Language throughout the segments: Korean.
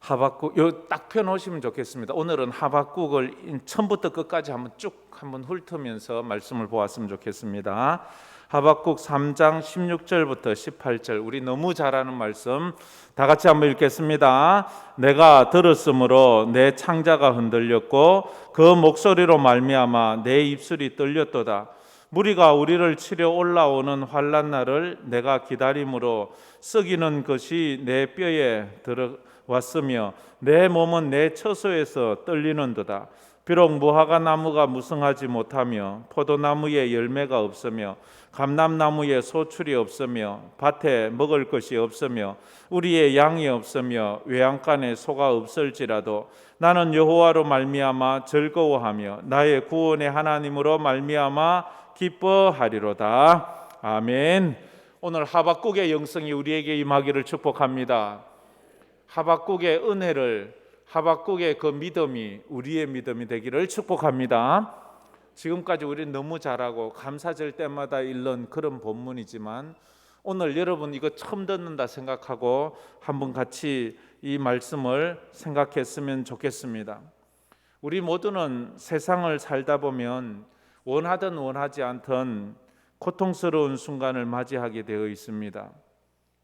하박국 딱 펴놓으시면 좋겠습니다. 오늘은 하박국을 처음부터 끝까지 한번 훑으면서 말씀을 보았으면 좋겠습니다. 하박국 3장 16절부터 18절, 우리 너무 잘 아는 말씀 다 같이 한번 읽겠습니다. 내가 들었으므로 내 창자가 흔들렸고 그 목소리로 말미암아 내 입술이 떨렸도다. 무리가 우리를 치려 올라오는 환난 날을 내가 기다림으로 썩이는 것이 내 뼈에 들어왔으며 내 몸은 내 처소에서 떨리는도다. 비록 무화과 나무가 무성하지 못하며 포도나무에 열매가 없으며 감람나무에 소출이 없으며 밭에 먹을 것이 없으며 우리의 양이 없으며 외양간에 소가 없을지라도 나는 여호와로 말미암아 즐거워하며 나의 구원의 하나님으로 말미암아 기뻐하리로다. 아멘. 오늘 하박국의 영성이 우리에게 임하기를 축복합니다. 하박국의 은혜를, 하박국의 그 믿음이 우리의 믿음이 되기를 축복합니다. 지금까지 우리는 너무 잘하고 감사절 때마다 읽는 그런 본문이지만 오늘 여러분 이거 처음 듣는다 생각하고 한번 같이 이 말씀을 생각했으면 좋겠습니다. 우리 모두는 세상을 살다 보면 원하든 원하지 않든 고통스러운 순간을 맞이하게 되어 있습니다.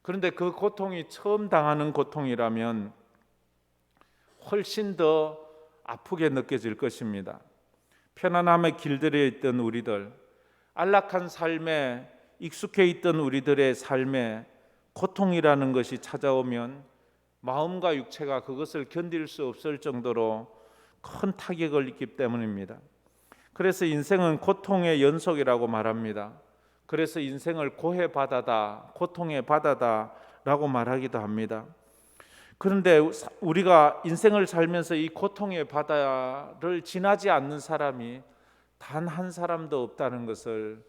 그런데 그 고통이 처음 당하는 고통이라면 훨씬 더 아프게 느껴질 것입니다. 편안함에 길들여 있던 우리들, 안락한 삶에 익숙해 있던 우리들의 삶에 고통이라는 것이 찾아오면 마음과 육체가 그것을 견딜 수 없을 정도로 큰 타격을 입기 때문입니다. 그래서 인생은 고통의 연속이라고 말합니다. 그래서 인생을 고해 바다다, 고통의 바다다라고 말하기도 합니다. 그런데 우리가 인생을 살면서 이 고통의 바다를 지나지 않는 사람이 단 한 사람도 없다는 것을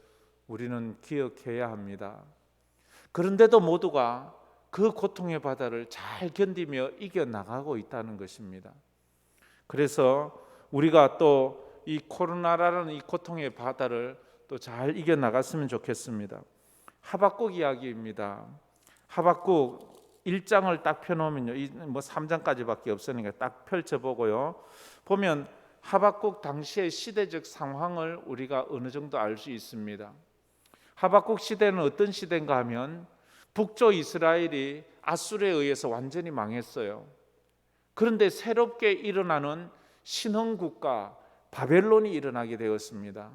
우리는 기억해야 합니다. 그런데도 모두가 그 고통의 바다를 잘 견디며 이겨나가고 있다는 것입니다. 그래서 우리가 또 이 코로나라는 이 고통의 바다를 또 잘 이겨나갔으면 좋겠습니다. 하박국 이야기입니다. 하박국 1장을 딱 펴놓으면요, 뭐 3장까지밖에 없으니까 딱 펼쳐보고요, 보면 하박국 당시의 시대적 상황을 우리가 어느 정도 알 수 있습니다. 하박국 시대는 어떤 시대인가 하면 북쪽 이스라엘이 아수르에 의해서 완전히 망했어요. 그런데 새롭게 일어나는 신흥국가 바벨론이 일어나게 되었습니다.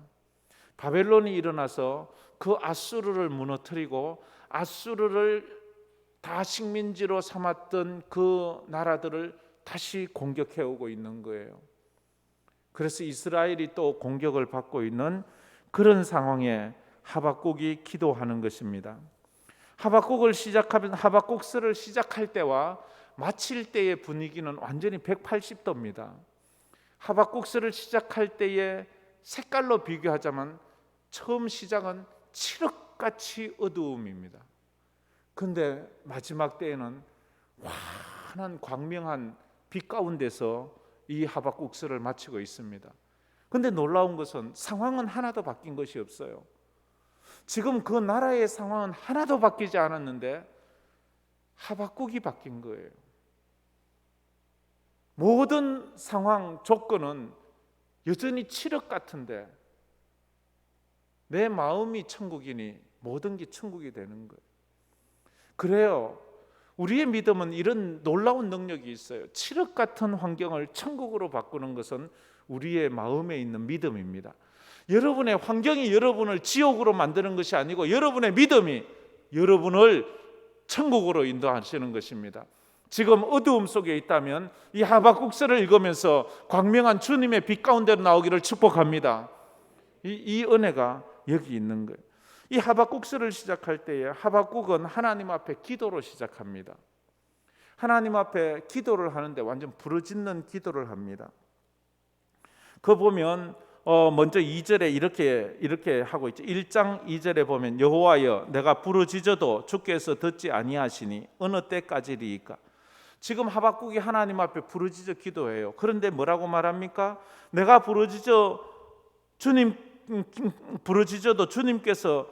바벨론이 일어나서 그 아수르를 무너뜨리고 아수르를 다 식민지로 삼았던 그 나라들을 다시 공격해 오고 있는 거예요. 그래서 이스라엘이 또 공격을 받고 있는 그런 상황에 하박국이 기도하는 것입니다. 하박국서를 시작할 때와 마칠 때의 분위기는 완전히 180도입니다. 하박국서를 시작할 때의 색깔로 비교하자면 처음 시작은 칠흑같이 어두움입니다. 그런데 마지막 때에는 환한 광명한 빛 가운데서 이 하박국서를 마치고 있습니다. 그런데 놀라운 것은 상황은 하나도 바뀐 것이 없어요. 지금 그 나라의 상황은 하나도 바뀌지 않았는데 하박국이 바뀐 거예요. 모든 상황 조건은 여전히 칠흑 같은데 내 마음이 천국이니 모든 게 천국이 되는 거예요. 그래요. 우리의 믿음은 이런 놀라운 능력이 있어요. 칠흑 같은 환경을 천국으로 바꾸는 것은 우리의 마음에 있는 믿음입니다. 여러분의 환경이 여러분을 지옥으로 만드는 것이 아니고 여러분의 믿음이 여러분을 천국으로 인도하시는 것입니다. 지금 어두움 속에 있다면 이 하박국서를 읽으면서 광명한 주님의 빛 가운데로 나오기를 축복합니다. 이 은혜가 여기 있는 거예요. 이 하박국서를 시작할 때에 하박국은 하나님 앞에 기도로 시작합니다. 하나님 앞에 기도를 하는데 완전 부르짖는 기도를 합니다. 그거 보면 먼저 2절에 이렇게 하고 있죠. 1장 2절에 보면 여호와여 내가 부르짖어도 주께서 듣지 아니하시니 어느 때까지리이까. 지금 하박국이 하나님 앞에 부르짖어 기도해요. 그런데 뭐라고 말합니까? 내가 부르짖어도 주님께서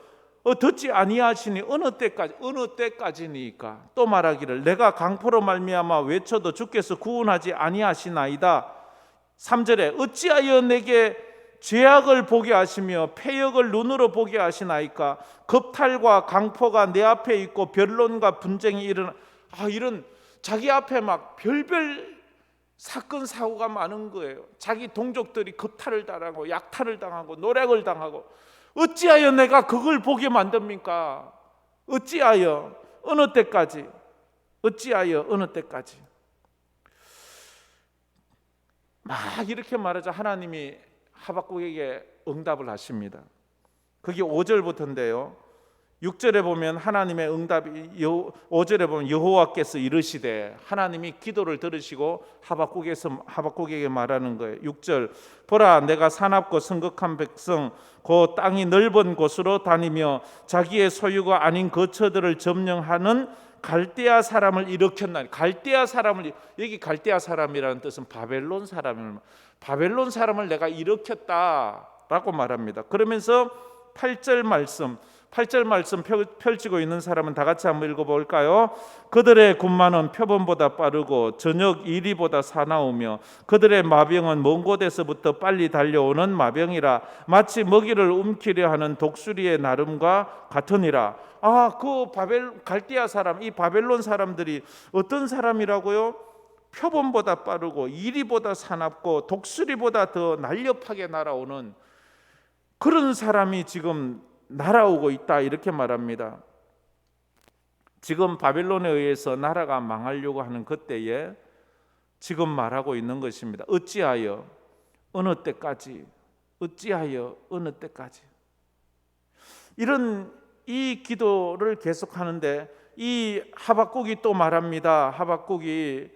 듣지 아니하시니 어느 때까지니까. 또 말하기를 내가 강포로 말미암아 외쳐도 주께서 구원하지 아니하시나이다. 3절에 어찌하여 내게 죄악을 보게 하시며 패역을 눈으로 보게 하시나이까. 겁탈과 강포가 내 앞에 있고 변론과 분쟁이 일어나. 이런 자기 앞에 막 별별 사건 사고가 많은 거예요. 자기 동족들이 겁탈을 당하고 약탈을 당하고 노략을 당하고. 어찌하여 내가 그걸 보게 만듭니까? 어찌하여 어느 때까지? 어찌하여 어느 때까지? 막 이렇게 말하자 하나님이 하박국에게 응답을 하십니다. 그게 5절부터인데요. 6절에 보면 하나님의 응답이 5절에 보면 여호와께서 이르시되, 하나님이 기도를 들으시고 하박국에게 말하는 거예요. 6절 보라 내가 사납고 성극한 백성 그 땅이 넓은 곳으로 다니며 자기의 소유가 아닌 거처들을 점령하는 갈대아 사람을 일으켰나니. 갈대아 사람을, 여기 갈대아 사람이라는 뜻은 바벨론 사람을 내가 일으켰다라고 말합니다. 그러면서 8절 말씀 펼치고 있는 사람은 다 같이 한번 읽어볼까요? 그들의 군마는 표범보다 빠르고 저녁 이리보다 사나우며 그들의 마병은 먼 곳에서부터 빨리 달려오는 마병이라 마치 먹이를 움키려 하는 독수리의 나름과 같으니라. 그 갈대아 사람, 이 바벨론 사람들이 어떤 사람이라고요? 표범보다 빠르고 이리보다 사납고 독수리보다 더 날렵하게 날아오는 그런 사람이 지금 날아오고 있다, 이렇게 말합니다. 지금 바벨론에 의해서 나라가 망하려고 하는 그때에 지금 말하고 있는 것입니다. 어찌하여 어느 때까지? 어찌하여 어느 때까지? 이런 이 기도를 계속하는데 이 하박국이 또 말합니다. 하박국이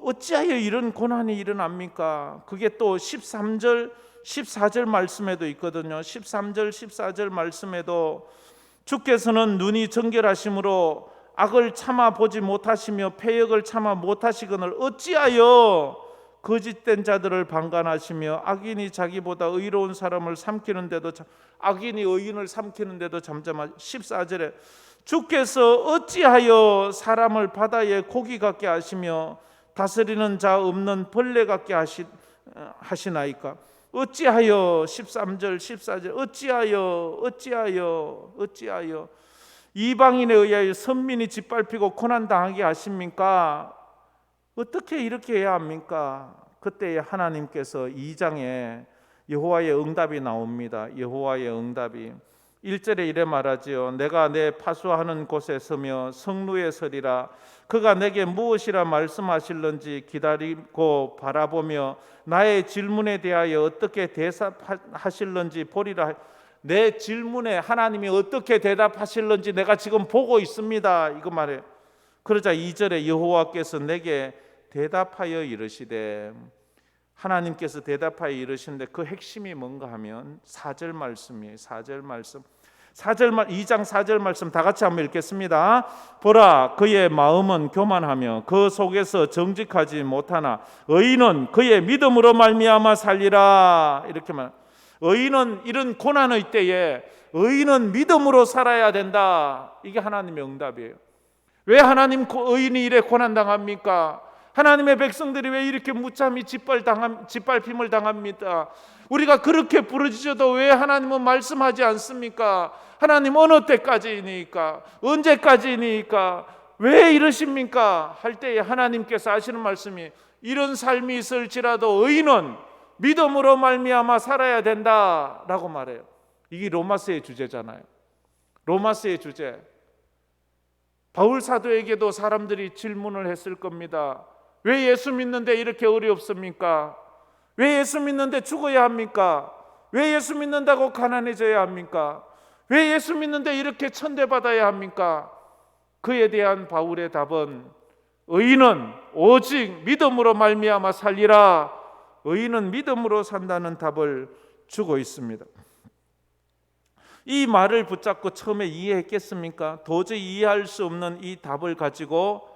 어찌하여 이런 고난이 일어납니까? 그게 또 13절 14절 말씀에도 있거든요. 13절 14절 말씀에도 주께서는 눈이 정결하심으로 악을 참아 보지 못하시며 패역을 참아 못하시거늘 어찌하여 거짓된 자들을 방관하시며 악인이 자기보다 의로운 사람을 삼키는데도 악인이 의인을 삼키는데도 잠잠하. 14절에 주께서 어찌하여 사람을 바다에 고기 같게 하시며 다스리는 자 없는 벌레 같게 하시나이까. 어찌하여 13절 14절 어찌하여 이방인에 의하여 선민이 짓밟히고 고난당하게 하십니까? 어떻게 이렇게 해야 합니까? 그때 하나님께서 2장에 여호와의 응답이 나옵니다. 여호와의 응답이 1절에 이래 말하지요. 내가 내 파수하는 곳에 서며 성루에 서리라. 그가 내게 무엇이라 말씀하실런지 기다리고 바라보며 나의 질문에 대하여 어떻게 대답하실런지 보리라. 내 질문에 하나님이 어떻게 대답하실런지 내가 지금 보고 있습니다, 이거 말해요. 그러자 2절에 여호와께서 내게 대답하여 이르시되, 하나님께서 대답하여 이르시는데 그 핵심이 뭔가 하면 4절 말씀이에요. 4절 말씀 2장 4절 말씀 다 같이 한번 읽겠습니다. 보라 그의 마음은 교만하며 그 속에서 정직하지 못하나 의인은 그의 믿음으로 말미암아 살리라. 이렇게 말. 의인은 이런 고난의 때에 의인은 믿음으로 살아야 된다. 이게 하나님의 응답이에요. 왜 하나님 의인이 이래 고난당합니까? 하나님의 백성들이 왜 이렇게 무참히 짓밟힘을 당합니다? 우리가 그렇게 부르짖어도 왜 하나님은 말씀하지 않습니까? 하나님 어느 때까지니까? 언제까지니까? 왜 이러십니까? 할 때에 하나님께서 하시는 말씀이 이런 삶이 있을지라도 의인은 믿음으로 말미암아 살아야 된다라고 말해요. 이게 로마서의 주제잖아요. 로마서의 주제. 바울 사도에게도 사람들이 질문을 했을 겁니다. 왜 예수 믿는데 이렇게 어렵습니까? 왜 예수 믿는데 죽어야 합니까? 왜 예수 믿는다고 가난해져야 합니까? 왜 예수 믿는데 이렇게 천대받아야 합니까? 그에 대한 바울의 답은 의인은 오직 믿음으로 말미암아 살리라. 의인은 믿음으로 산다는 답을 주고 있습니다. 이 말을 붙잡고 처음에 이해했겠습니까? 도저히 이해할 수 없는 이 답을 가지고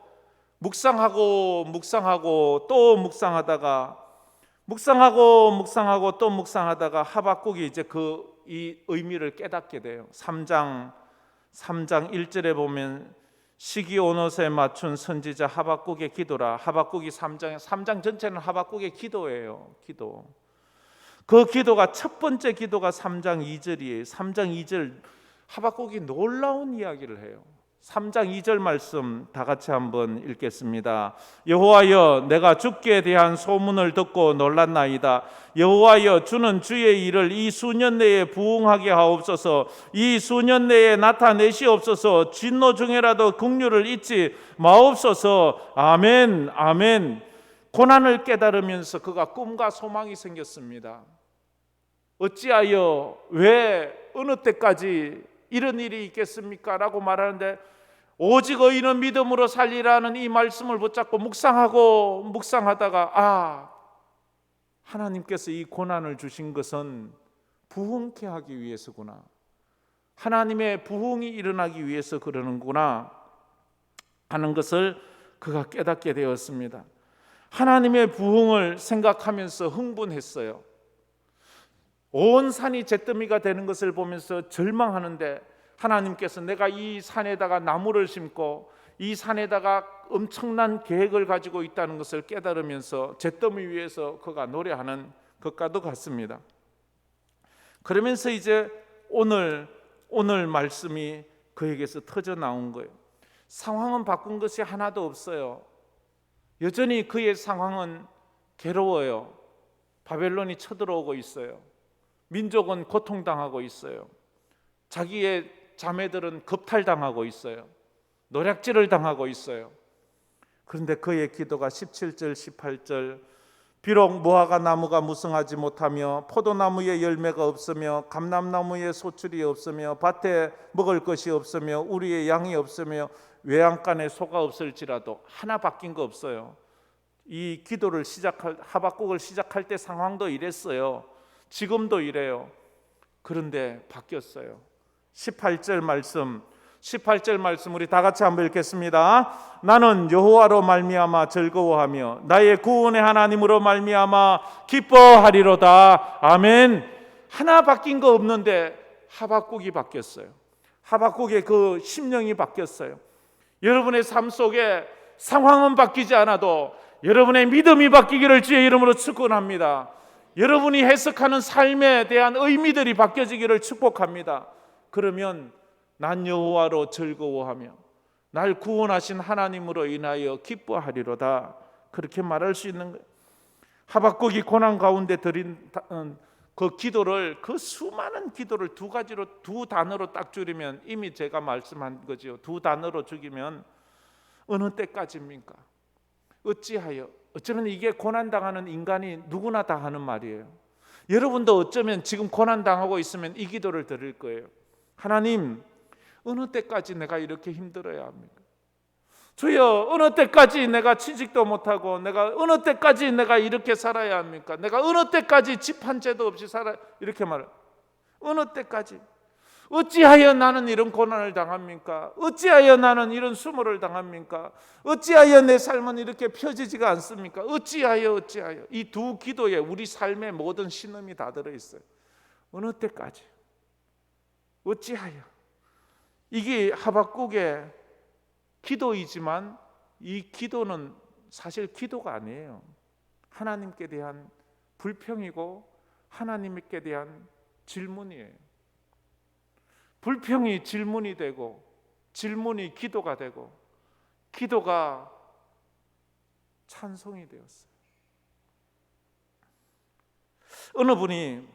묵상하고 또 묵상하다가 묵상하고 또 묵상하다가 하박국이 이제 그 이 의미를 깨닫게 돼요. 3장 1절에 보면 시기 온옷에 맞춘 선지자 하박국의 기도라. 하박국이 3장 전체는 하박국의 기도예요. 기도. 그 기도가 첫 번째 기도가 3장 2절이에요. 3장 2절 하박국이 놀라운 이야기를 해요. 3장 2절 말씀 다 같이 한번 읽겠습니다. 여호와여, 내가 주께 대한 소문을 듣고 놀랐나이다. 여호와여, 주는 주의 일을 이 수년 내에 부응하게 하옵소서. 이 수년 내에 나타내시옵소서. 진노 중에라도 긍휼을 잊지 마옵소서. 아멘, 아멘. 고난을 깨달으면서 그가 꿈과 소망이 생겼습니다. 어찌하여, 왜, 어느 때까지 이런 일이 있겠습니까? 라고 말하는데, 오직 의인은 믿음으로 살리라는 이 말씀을 붙잡고 묵상하다가 하나님께서 이 고난을 주신 것은 부흥케 하기 위해서구나. 하나님의 부흥이 일어나기 위해서 그러는구나 하는 것을 그가 깨닫게 되었습니다. 하나님의 부흥을 생각하면서 흥분했어요. 온 산이 잿더미가 되는 것을 보면서 절망하는데, 하나님께서 내가 이 산에다가 나무를 심고 이 산에다가 엄청난 계획을 가지고 있다는 것을 깨달으면서 잿더미 위에서 그가 노래하는 것과도 같습니다. 그러면서 이제 오늘 말씀이 그에게서 터져 나온 거예요. 상황은 바꾼 것이 하나도 없어요. 여전히 그의 상황은 괴로워요. 바벨론이 쳐들어오고 있어요. 민족은 고통당하고 있어요. 자기의 자매들은 겁탈당하고 있어요. 노략질을 당하고 있어요. 그런데 그의 기도가 17절 18절, 비록 무화과 나무가 무성하지 못하며 포도나무에 열매가 없으며 감람나무에 소출이 없으며 밭에 먹을 것이 없으며 우리의 양이 없으며 외양간에 소가 없을지라도, 하나 바뀐 거 없어요. 이 기도를 하박국을 시작할 때 상황도 이랬어요. 지금도 이래요. 그런데 바뀌었어요. 18절 말씀 우리 다 같이 한번 읽겠습니다. 나는 여호와로 말미암아 즐거워하며 나의 구원의 하나님으로 말미암아 기뻐하리로다. 아멘. 하나 바뀐 거 없는데 하박국이 바뀌었어요. 하박국의 그 심령이 바뀌었어요. 여러분의 삶 속에 상황은 바뀌지 않아도 여러분의 믿음이 바뀌기를 주의 이름으로 축원합니다. 여러분이 해석하는 삶에 대한 의미들이 바뀌어지기를 축복합니다. 그러면 난 여호와로 즐거워하며 날 구원하신 하나님으로 인하여 기뻐하리로다. 그렇게 말할 수 있는 거예요. 하박국이 고난 가운데 드린 그 기도를, 그 수많은 기도를 두 단어로 딱 줄이면, 이미 제가 말씀한 거죠. 두 단어로 죽이면 어느 때까지입니까? 어찌하여. 어쩌면 이게 고난당하는 인간이 누구나 다 하는 말이에요. 여러분도 어쩌면 지금 고난당하고 있으면 이 기도를 드릴 거예요. 하나님, 어느 때까지 내가 이렇게 힘들어야 합니까? 주여, 어느 때까지 내가 취직도 못하고, 내가 어느 때까지 내가 이렇게 살아야 합니까? 내가 어느 때까지 집 한 채도 없이 이렇게 말해요. 어느 때까지? 어찌하여 나는 이런 고난을 당합니까? 어찌하여 나는 이런 수모를 당합니까? 어찌하여 내 삶은 이렇게 펴지지가 않습니까? 어찌하여. 이 두 기도에 우리 삶의 모든 신음이 다 들어있어요. 어느 때까지? 어찌하여. 이게 하박국의 기도이지만 이 기도는 사실 기도가 아니에요. 하나님께 대한 불평이고 하나님께 대한 질문이에요. 불평이 질문이 되고, 질문이 기도가 되고, 기도가 찬송이 되었어요. 어느 분이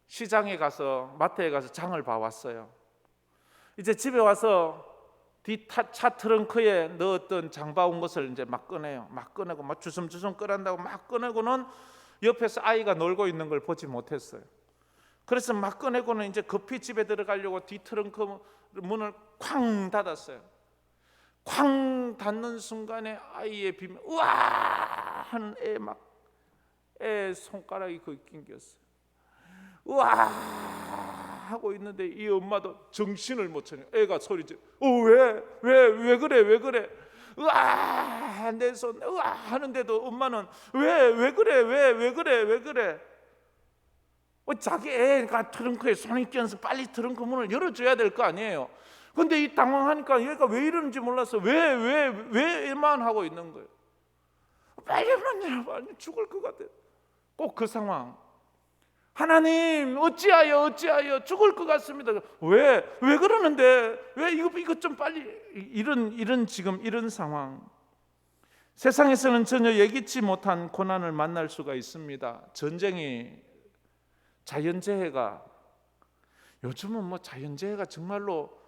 시장에 가서, 마트에 가서 장을 봐왔어요. 이제 집에 와서 차 트렁크에 넣었던 장 봐온 것을 이제 막 꺼내요. 막 꺼내고 막 주섬주섬 꺼낸다고 막 꺼내고는 옆에서 아이가 놀고 있는 걸 보지 못했어요. 그래서 막 꺼내고는 이제 급히 집에 들어가려고 뒤 트렁크 문을 쾅 닫았어요. 쾅 닫는 순간에 아이의 비명, 우와 하는 애 손가락이 거기 낑겼어요. 우와 하고 있는데 이 엄마도 정신을 못 차려. 애가 소리지. 왜 그래? 우와 내 손 우와 하는데도 엄마는 왜 그래? 자기 애가 트렁크에 손이 끼어서 빨리 트렁크 문을 열어줘야 될 거 아니에요. 근데 이 당황하니까 얘가 왜 이러는지 몰라서 왜만 하고 있는 거예요. 빨리 문을 열어, 죽을 것 같아요. 꼭 그 상황. 하나님 어찌하여 죽을 것 같습니다. 왜 그러는데 왜 이것 좀 빨리 이런 지금 이런 상황. 세상에서는 전혀 예기치 못한 고난을 만날 수가 있습니다. 전쟁이, 자연재해가, 요즘은 뭐 자연재해가 정말로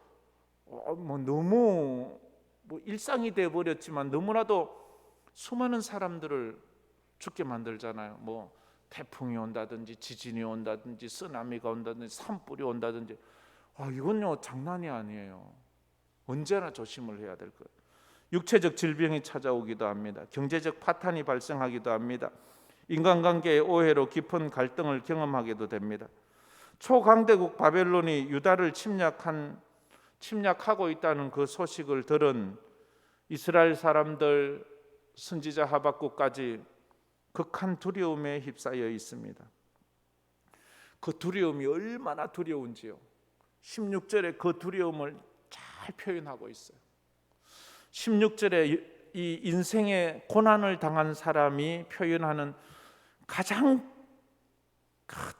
너무 일상이 되어 버렸지만 너무나도 수많은 사람들을 죽게 만들잖아요. 태풍이 온다든지 지진이 온다든지 쓰나미가 온다든지 산불이 온다든지. 이건요 장난이 아니에요. 언제나 조심을 해야 될 거예요. 육체적 질병이 찾아오기도 합니다. 경제적 파탄이 발생하기도 합니다. 인간관계의 오해로 깊은 갈등을 경험하게도 됩니다. 초강대국 바벨론이 유다를 침략하고 있다는 그 소식을 들은 이스라엘 사람들, 선지자 하박국까지 극한 두려움에 휩싸여 있습니다. 그 두려움이 얼마나 두려운지요. 16절에 그 두려움을 잘 표현하고 있어요. 16절에 이 인생의 고난을 당한 사람이 표현하는 가장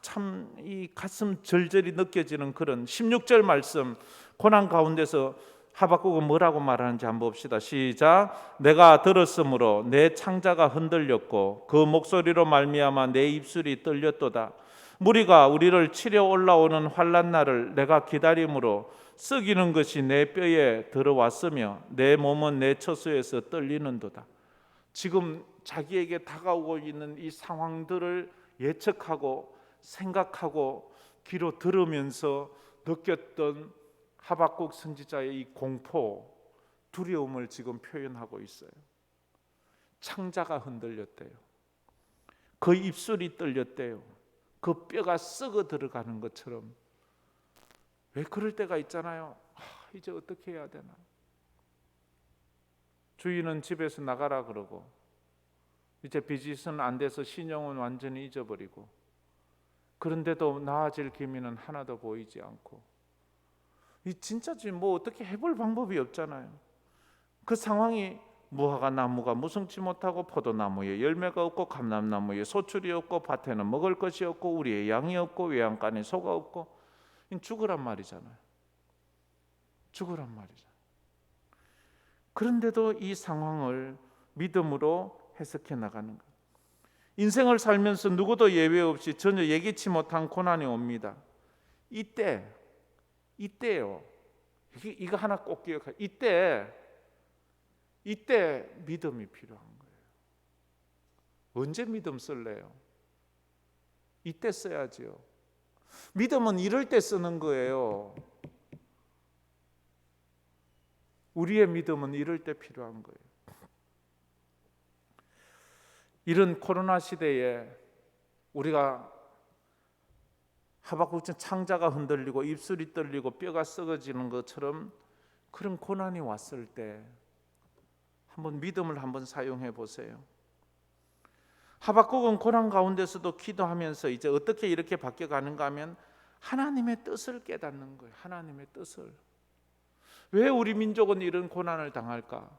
참 이 가슴 절절히 느껴지는 그런 16절 말씀, 고난 가운데서 하박국은 뭐라고 말하는지 한번 봅시다. 시작. 내가 들었으므로 내 창자가 흔들렸고 그 목소리로 말미암아 내 입술이 떨렸도다. 무리가 우리를 치려 올라오는 환난 날을 내가 기다림으로 썩이는 것이 내 뼈에 들어왔으며 내 몸은 내 처소에서 떨리는도다. 지금 자기에게 다가오고 있는 이 상황들을 예측하고 생각하고 귀로 들으면서 느꼈던 하박국 선지자의 이 공포, 두려움을 지금 표현하고 있어요. 창자가 흔들렸대요. 그 입술이 떨렸대요. 그 뼈가 썩어 들어가는 것처럼. 왜 그럴 때가 있잖아요. 이제 어떻게 해야 되나. 주인은 집에서 나가라 그러고 이제 빚은 안 돼서 신용은 완전히 잊어버리고, 그런데도 나아질 기미는 하나도 보이지 않고, 이 진짜지 어떻게 해볼 방법이 없잖아요. 그 상황이 무화과 나무가 무성치 못하고 포도나무에 열매가 없고 감람나무에 소출이 없고 밭에는 먹을 것이 없고 우리의 양이 없고 외양간에 소가 없고, 죽으란 말이잖아요. 죽으란 말이잖아요. 그런데도 이 상황을 믿음으로 해석해 나가는 것. 인생을 살면서 누구도 예외 없이 전혀 예기치 못한 고난이 옵니다. 이때요. 이거 하나 꼭 기억해요. 이때 믿음이 필요한 거예요. 언제 믿음 쓸래요? 이때 써야지요. 믿음은 이럴 때 쓰는 거예요. 우리의 믿음은 이럴 때 필요한 거예요. 이런 코로나 시대에 우리가 하박국처럼 창자가 흔들리고 입술이 떨리고 뼈가 썩어지는 것처럼 그런 고난이 왔을 때 한번 믿음을 한번 사용해 보세요. 하박국은 고난 가운데서도 기도하면서 이제 어떻게 이렇게 바뀌어가는가 하면 하나님의 뜻을 깨닫는 거예요. 하나님의 뜻을. 왜 우리 민족은 이런 고난을 당할까?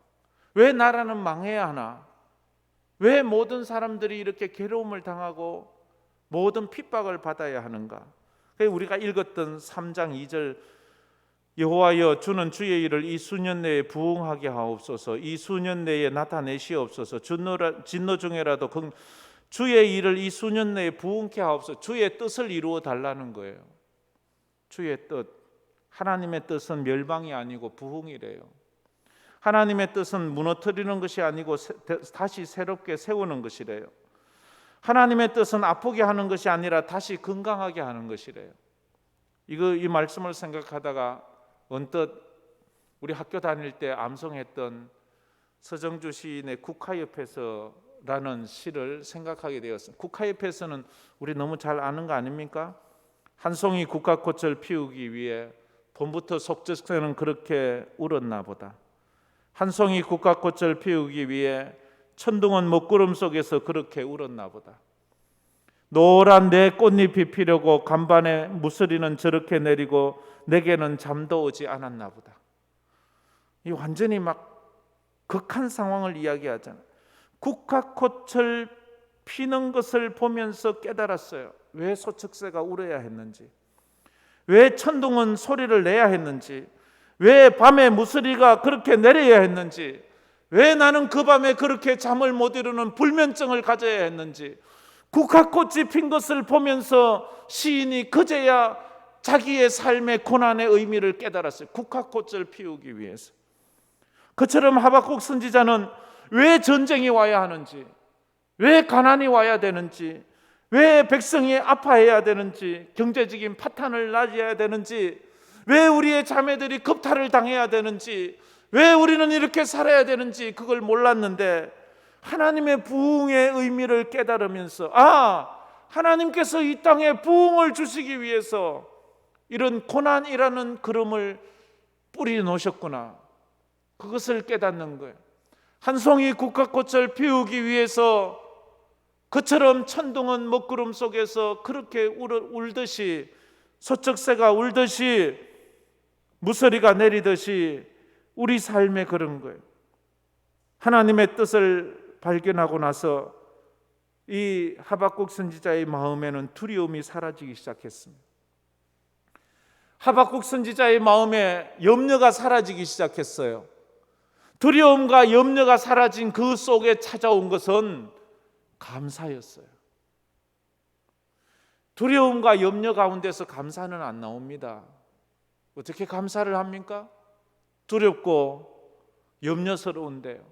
왜 나라는 망해야 하나? 왜 모든 사람들이 이렇게 괴로움을 당하고 모든 핍박을 받아야 하는가? 우리가 읽었던 3장 2절, 여호와여 주는 주의 일을 이 수년 내에 부응하게 하옵소서. 이 수년 내에 나타내시옵소서. 진노 중에라도 주의 일을 이 수년 내에 부응케 하옵소서. 주의 뜻을 이루어 달라는 거예요. 주의 뜻. 하나님의 뜻은 멸망이 아니고 부흥이래요. 하나님의 뜻은 무너뜨리는 것이 아니고 다시 새롭게 세우는 것이래요. 하나님의 뜻은 아프게 하는 것이 아니라 다시 건강하게 하는 것이래요. 이 말씀을 생각하다가 언뜻 우리 학교 다닐 때 암송했던 서정주 시인의 국화옆에서라는 시를 생각하게 되었습니다. 국화옆에서는 우리 너무 잘 아는 거 아닙니까? 한 송이 국화꽃을 피우기 위해 봄부터 속젓새는 그렇게 울었나 보다. 한 송이 국화꽃을 피우기 위해 천둥은 먹구름 속에서 그렇게 울었나 보다. 노란 내 꽃잎이 피려고 간밤에 무서리는 저렇게 내리고 내게는 잠도 오지 않았나 보다. 이 완전히 막 극한 상황을 이야기하잖아요. 국화꽃을 피는 것을 보면서 깨달았어요. 왜 소쩍새가 울어야 했는지, 왜 천둥은 소리를 내야 했는지, 왜 밤에 무서리가 그렇게 내려야 했는지, 왜 나는 그 밤에 그렇게 잠을 못 이루는 불면증을 가져야 했는지, 국화꽃이 핀 것을 보면서 시인이 그제야 자기의 삶의 고난의 의미를 깨달았어요. 국화꽃을 피우기 위해서. 그처럼 하박국 선지자는 왜 전쟁이 와야 하는지, 왜 가난이 와야 되는지, 왜 백성이 아파해야 되는지, 경제적인 파탄을 맞아야 되는지, 왜 우리의 자매들이 겁탈을 당해야 되는지, 왜 우리는 이렇게 살아야 되는지 그걸 몰랐는데 하나님의 부흥의 의미를 깨달으면서 하나님께서 이 땅에 부흥을 주시기 위해서 이런 고난이라는 그름을 뿌리 놓으셨구나. 그것을 깨닫는 거예요. 한 송이 국화꽃을 피우기 위해서 그처럼 천둥은 먹구름 속에서 그렇게 울듯이, 소쩍새가 울듯이, 무서리가 내리듯이 우리 삶에 그런 거예요. 하나님의 뜻을 발견하고 나서 이 하박국 선지자의 마음에는 두려움이 사라지기 시작했습니다. 하박국 선지자의 마음에 염려가 사라지기 시작했어요. 두려움과 염려가 사라진 그 속에 찾아온 것은 감사였어요. 두려움과 염려 가운데서 감사는 안 나옵니다. 어떻게 감사를 합니까? 두렵고 염려스러운데요.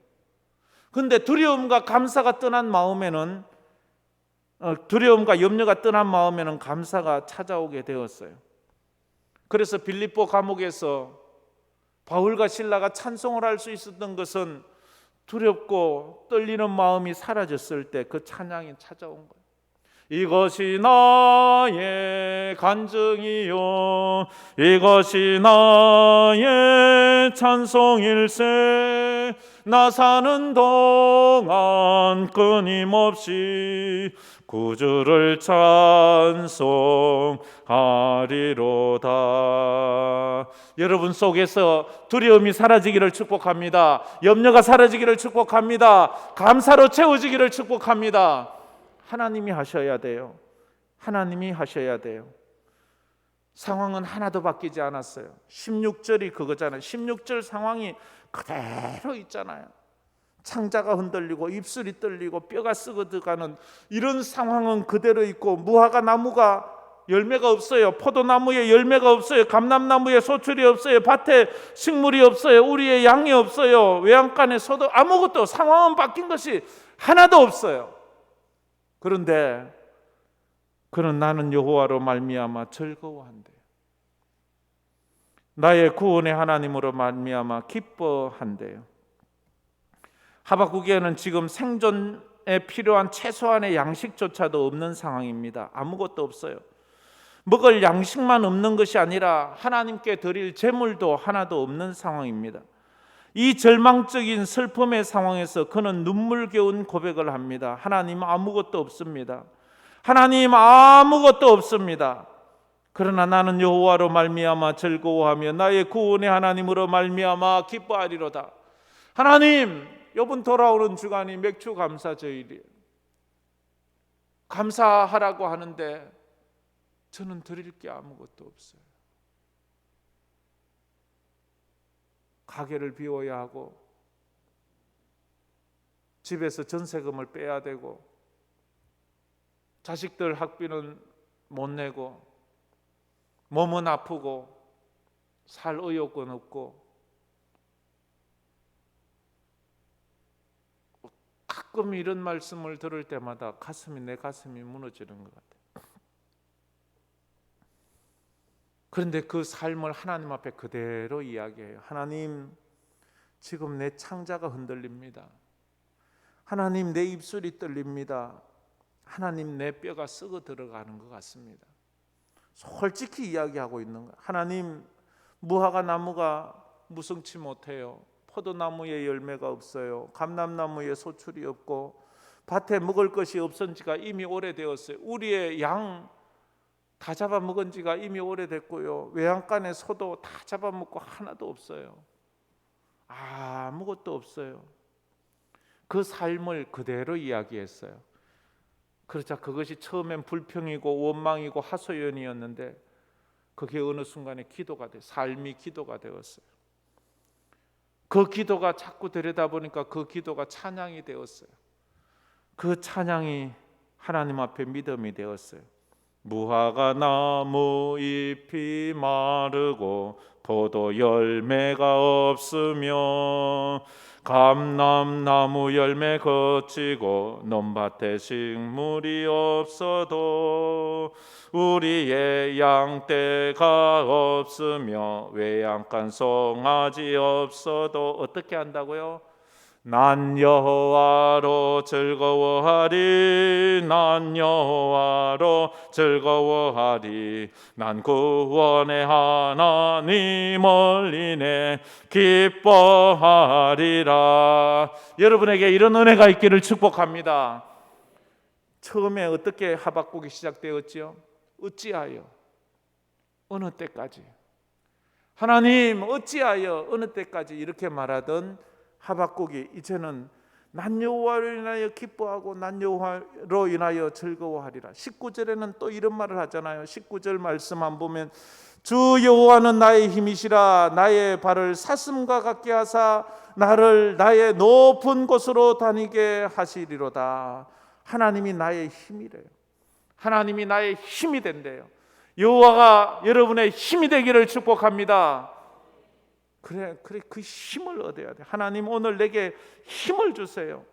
그런데 두려움과 감사가 떠난 마음에는 두려움과 염려가 떠난 마음에는 감사가 찾아오게 되었어요. 그래서 빌립보 감옥에서 바울과 실라가 찬송을 할 수 있었던 것은 두렵고 떨리는 마음이 사라졌을 때 그 찬양이 찾아온 거예요. 이것이 나의 간증이요 이것이 나의 찬송일세 나 사는 동안 끊임없이 구주를 찬송하리로다. 여러분 속에서 두려움이 사라지기를 축복합니다. 염려가 사라지기를 축복합니다. 감사로 채워지기를 축복합니다. 하나님이 하셔야 돼요. 하나님이 하셔야 돼요. 상황은 하나도 바뀌지 않았어요. 16절이 그거잖아요. 16절 상황이 그대로 있잖아요. 창자가 흔들리고 입술이 떨리고 뼈가 썩어들어가는 이런 상황은 그대로 있고, 무화과 나무가 열매가 없어요. 포도나무에 열매가 없어요. 감람나무에 소출이 없어요. 밭에 식물이 없어요. 우리의 양이 없어요. 외양간에 소도 아무것도, 상황은 바뀐 것이 하나도 없어요. 그런데 그는 나는 여호와로 말미암아 즐거워한대요. 나의 구원의 하나님으로 말미암아 기뻐한대요. 하박국에는 지금 생존에 필요한 최소한의 양식조차도 없는 상황입니다. 아무것도 없어요. 먹을 양식만 없는 것이 아니라 하나님께 드릴 제물도 하나도 없는 상황입니다. 이 절망적인 슬픔의 상황에서 그는 눈물겨운 고백을 합니다. 하나님 아무것도 없습니다. 하나님 아무것도 없습니다. 그러나 나는 여호와로 말미암아 즐거워하며 나의 구원의 하나님으로 말미암아 기뻐하리로다. 하나님, 이번 돌아오는 주간이 맥주 감사절이에요. 감사하라고 하는데 저는 드릴 게 아무것도 없어요. 가게를 비워야 하고 집에서 전세금을 빼야 되고 자식들 학비는 못 내고 몸은 아프고 살 의욕은 없고 가끔 이런 말씀을 들을 때마다 내 가슴이 무너지는 것 같아요. 그런데 그 삶을 하나님 앞에 그대로 이야기해요. 하나님, 지금 내 창자가 흔들립니다. 하나님, 내 입술이 떨립니다. 하나님, 내 뼈가 썩어 들어가는 것 같습니다. 솔직히 이야기하고 있는 거예요. 하나님, 무화과 나무가 무성치 못해요. 포도나무에 열매가 없어요. 감람나무에 소출이 없고 밭에 먹을 것이 없은 지가 이미 오래되었어요. 우리의 양 다 잡아먹은 지가 이미 오래됐고요. 외양간에 소도 다 잡아먹고 하나도 없어요. 아무것도 없어요. 그 삶을 그대로 이야기했어요. 그러자 그것이 처음엔 불평이고 원망이고 하소연이었는데 그게 어느 순간에 기도가 돼, 삶이 기도가 되었어요. 그 기도가 자꾸 들여다보니까 그 기도가 찬양이 되었어요. 그 찬양이 하나님 앞에 믿음이 되었어요. 무화과 나무 잎이 마르고 포도 열매가 없으며 감람나무 열매 거치고 논밭에 식물이 없어도 우리의 양떼가 없으며 외양간 송아지 없어도 어떻게 한다고요? 난 여호와로 즐거워하리. 난 여호와로 즐거워하리. 난 구원의 하나님을 인해 기뻐하리라. 여러분에게 이런 은혜가 있기를 축복합니다. 처음에 어떻게 하박국이 시작되었지요? 어찌하여 어느 때까지? 하나님 어찌하여 어느 때까지? 이렇게 말하던 하박국이 이제는 난 여호와로 인하여 기뻐하고 난 여호와로 인하여 즐거워하리라. 19절에는 또 이런 말을 하잖아요. 19절 말씀 안 보면 주 여호와는 나의 힘이시라. 나의 발을 사슴과 같게 하사 나를 나의 높은 곳으로 다니게 하시리로다. 하나님이 나의 힘이래요. 하나님이 나의 힘이 된대요. 여호와가 여러분의 힘이 되기를 축복합니다. 그래 그 힘을 얻어야 돼. 하나님 오늘 내게 힘을 주세요.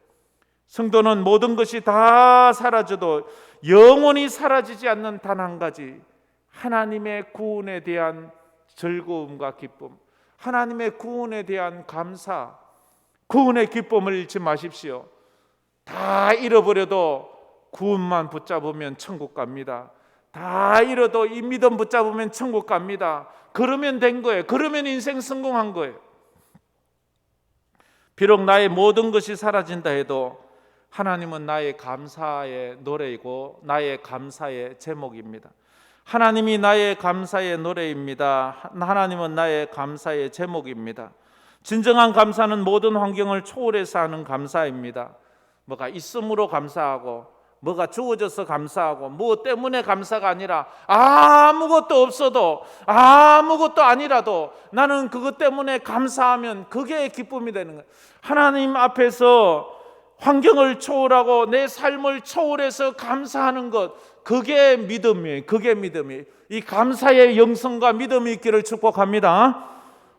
성도는 모든 것이 다 사라져도 영원히 사라지지 않는 단 한 가지, 하나님의 구원에 대한 즐거움과 기쁨, 하나님의 구원에 대한 감사, 구원의 기쁨을 잃지 마십시오. 다 잃어버려도 구원만 붙잡으면 천국 갑니다. 다 잃어도 이 믿음 붙잡으면 천국 갑니다. 그러면 된 거예요. 그러면 인생 성공한 거예요. 비록 나의 모든 것이 사라진다 해도 하나님은 나의 감사의 노래이고 나의 감사의 제목입니다. 하나님이 나의 감사의 노래입니다. 하나님은 나의 감사의 제목입니다. 진정한 감사는 모든 환경을 초월해서 하는 감사입니다. 뭐가 있음으로 감사하고 뭐가 주어져서 감사하고 무엇 때문에 감사가 아니라 아무것도 없어도 아무것도 아니라도 나는 그것 때문에 감사하면 그게 기쁨이 되는 거예요. 하나님 앞에서 환경을 초월하고 내 삶을 초월해서 감사하는 것, 그게 믿음이에요. 그게 믿음이에요. 이 감사의 영성과 믿음이 있기를 축복합니다.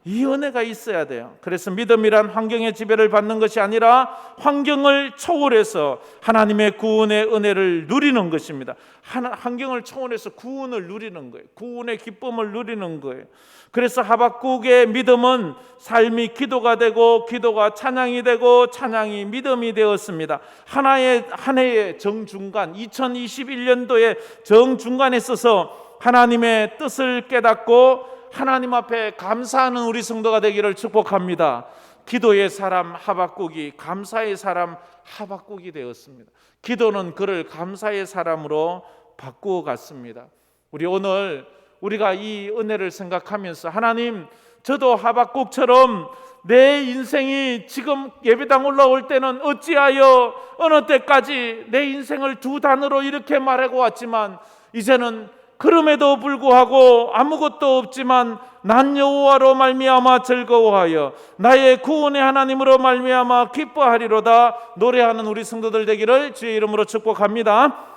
이 은혜가 있어야 돼요. 그래서 믿음이란 환경의 지배를 받는 것이 아니라 환경을 초월해서 하나님의 구원의 은혜를 누리는 것입니다. 환경을 초월해서 구원을 누리는 거예요. 구원의 기쁨을 누리는 거예요. 그래서 하박국의 믿음은 삶이 기도가 되고 기도가 찬양이 되고 찬양이 믿음이 되었습니다. 한 해의 정중간, 2021년도의 정중간에 있어서 하나님의 뜻을 깨닫고 하나님 앞에 감사하는 우리 성도가 되기를 축복합니다. 기도의 사람 하박국이 감사의 사람 하박국이 되었습니다. 기도는 그를 감사의 사람으로 바꾸어 갔습니다. 우리 오늘 우리가 이 은혜를 생각하면서 하나님, 저도 하박국처럼 내 인생이 지금 예배당 올라올 때는 어찌하여 어느 때까지 내 인생을 두 단어로 이렇게 말하고 왔지만 이제는 그럼에도 불구하고 아무것도 없지만 난 여호와로 말미암아 즐거워하여 나의 구원의 하나님으로 말미암아 기뻐하리로다 노래하는 우리 성도들 되기를 주의 이름으로 축복합니다.